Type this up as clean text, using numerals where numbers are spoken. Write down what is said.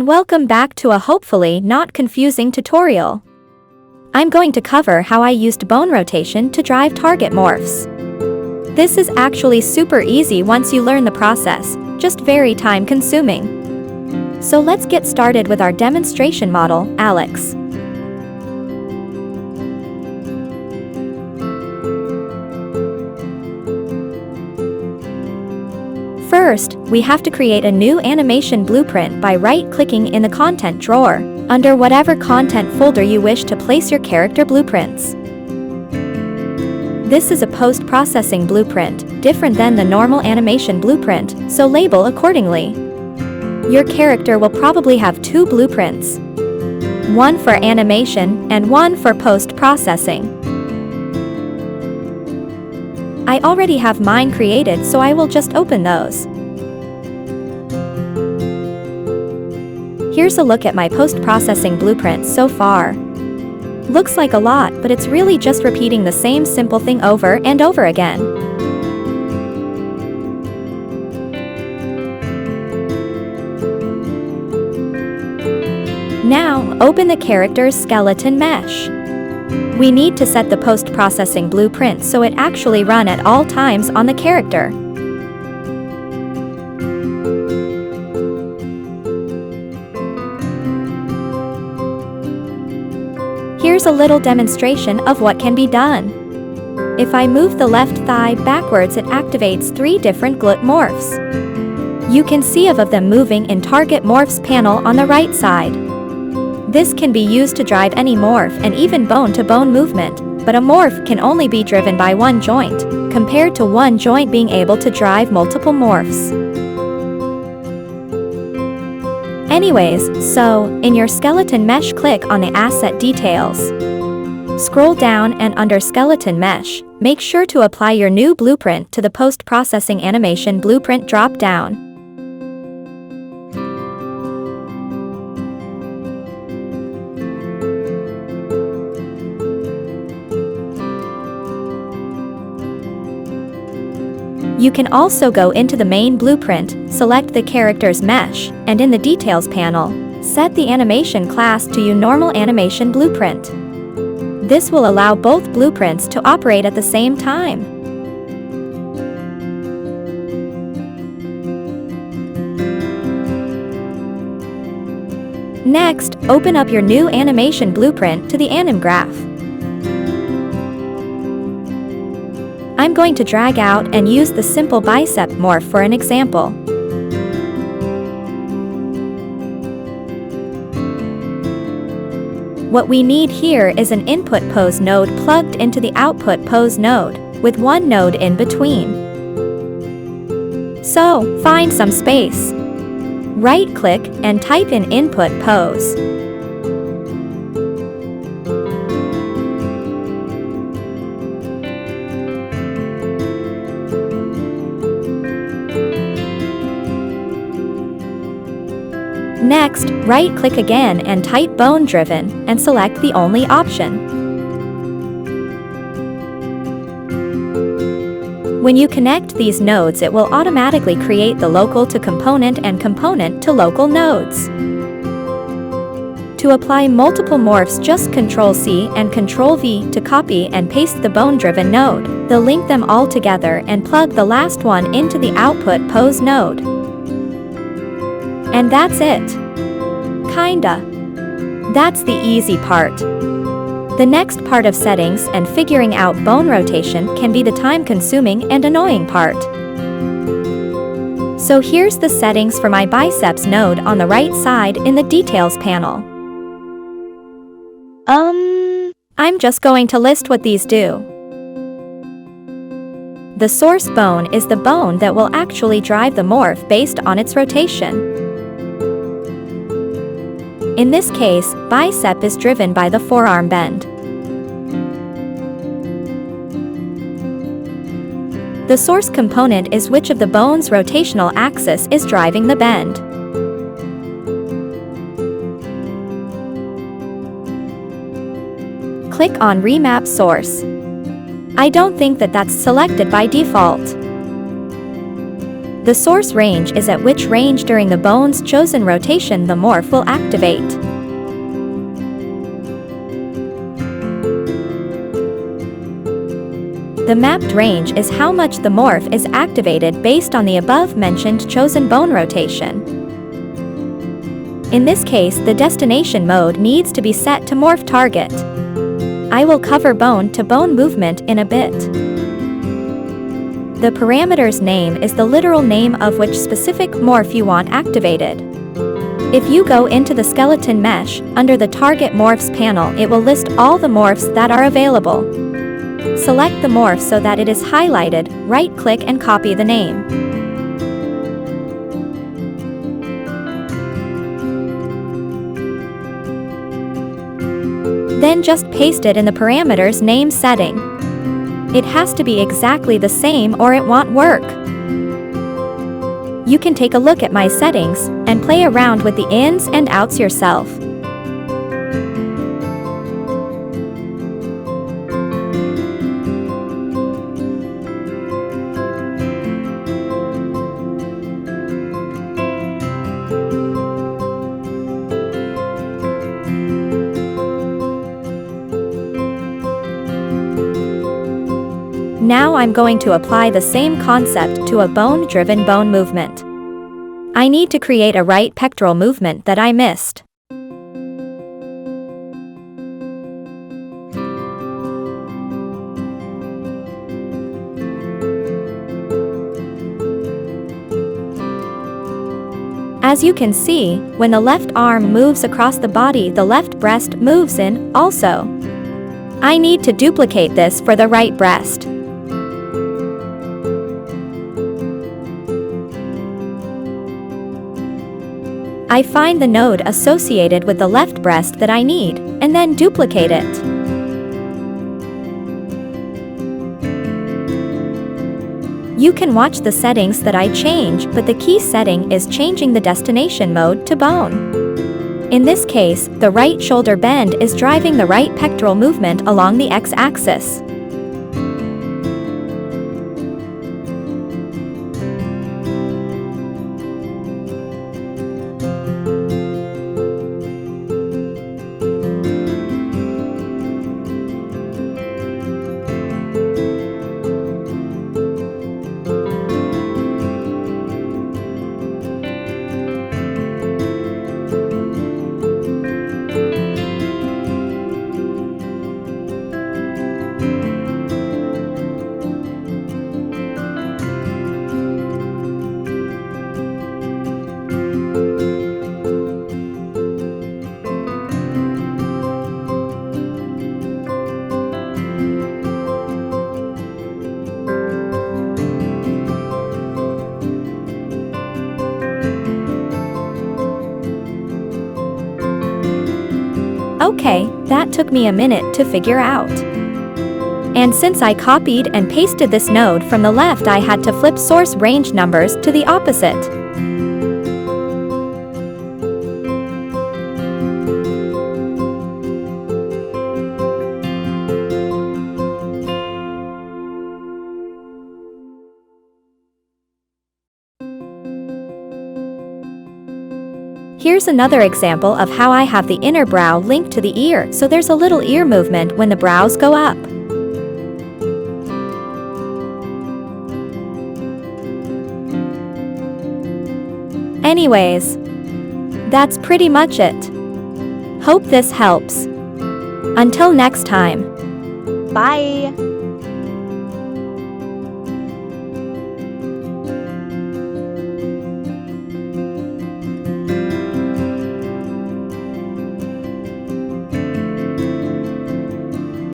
and welcome back to a hopefully not confusing tutorial. I'm going to cover how I used bone rotation to drive target morphs. This is actually super easy once you learn the process, just very time consuming. So let's get started with our demonstration model, Alex. First, we have to create a new animation blueprint by right-clicking in the content drawer, under whatever content folder you wish to place your character blueprints. This is a post-processing blueprint, different than the normal animation blueprint, so label accordingly. Your character will probably have two blueprints. One for animation and one for post-processing. I already have mine created, so I will just open those. Here's a look at my post-processing blueprint so far. Looks like a lot, but it's really just repeating the same simple thing over and over again. Now, open the character's skeleton mesh. We need to set the post-processing blueprint so it actually runs at all times on the character. Here's a little demonstration of what can be done. If I move the left thigh backwards, it activates 3 different glute morphs. You can see of them moving in target morphs panel on the right side. This can be used to drive any morph and even bone-to-bone movement, but a morph can only be driven by one joint, compared to one joint being able to drive multiple morphs. Anyways, so, in your skeleton mesh, click on the asset details. Scroll down and under skeleton mesh, make sure to apply your new blueprint to the post-processing animation blueprint drop-down. You can also go into the main blueprint, select the character's mesh, and in the details panel, set the animation class to your normal animation blueprint. This will allow both blueprints to operate at the same time. Next, open up your new animation blueprint to the anim graph. I'm going to drag out and use the simple bicep morph for an example. What we need here is an input pose node plugged into the output pose node, with one node in between. So, find some space. Right-click and type in input pose. Next, right-click again and type bone-driven, and select the only option. When you connect these nodes, it will automatically create the local to component and component to local nodes. To apply multiple morphs, just Ctrl-C and Ctrl-V to copy and paste the bone-driven node. Then link them all together and plug the last one into the output pose node. And that's it. Kinda. That's the easy part. The next part of settings and figuring out bone rotation can be the time-consuming and annoying part. So here's the settings for my biceps node on the right side in the details panel. I'm just going to list what these do. The source bone is the bone that will actually drive the morph based on its rotation. In this case, bicep is driven by the forearm bend. The source component is which of the bone's rotational axis is driving the bend. Click on Remap Source. I don't think that's selected by default. The source range is at which range during the bone's chosen rotation the morph will activate. The mapped range is how much the morph is activated based on the above-mentioned chosen bone rotation. In this case, the destination mode needs to be set to morph target. I will cover bone-to-bone movement in a bit. The parameter's name is the literal name of which specific morph you want activated. If you go into the skeleton mesh, under the Target Morphs panel, it will list all the morphs that are available. Select the morph so that it is highlighted, right-click and copy the name. Then just paste it in the parameter's name setting. It has to be exactly the same or it won't work. You can take a look at my settings and play around with the ins and outs yourself. Now I'm going to apply the same concept to a bone-driven bone movement. I need to create a right pectoral movement that I missed. As you can see, when the left arm moves across the body, the left breast moves in also. I need to duplicate this for the right breast. I find the node associated with the left breast that I need, and then duplicate it. You can watch the settings that I change, but the key setting is changing the destination mode to bone. In this case, the right shoulder bend is driving the right pectoral movement along the x-axis. Okay, that took me a minute to figure out. And since I copied and pasted this node from the left, I had to flip source range numbers to the opposite. Here's another example of how I have the inner brow linked to the ear, so there's a little ear movement when the brows go up. Anyways, that's pretty much it. Hope this helps. Until next time. Bye!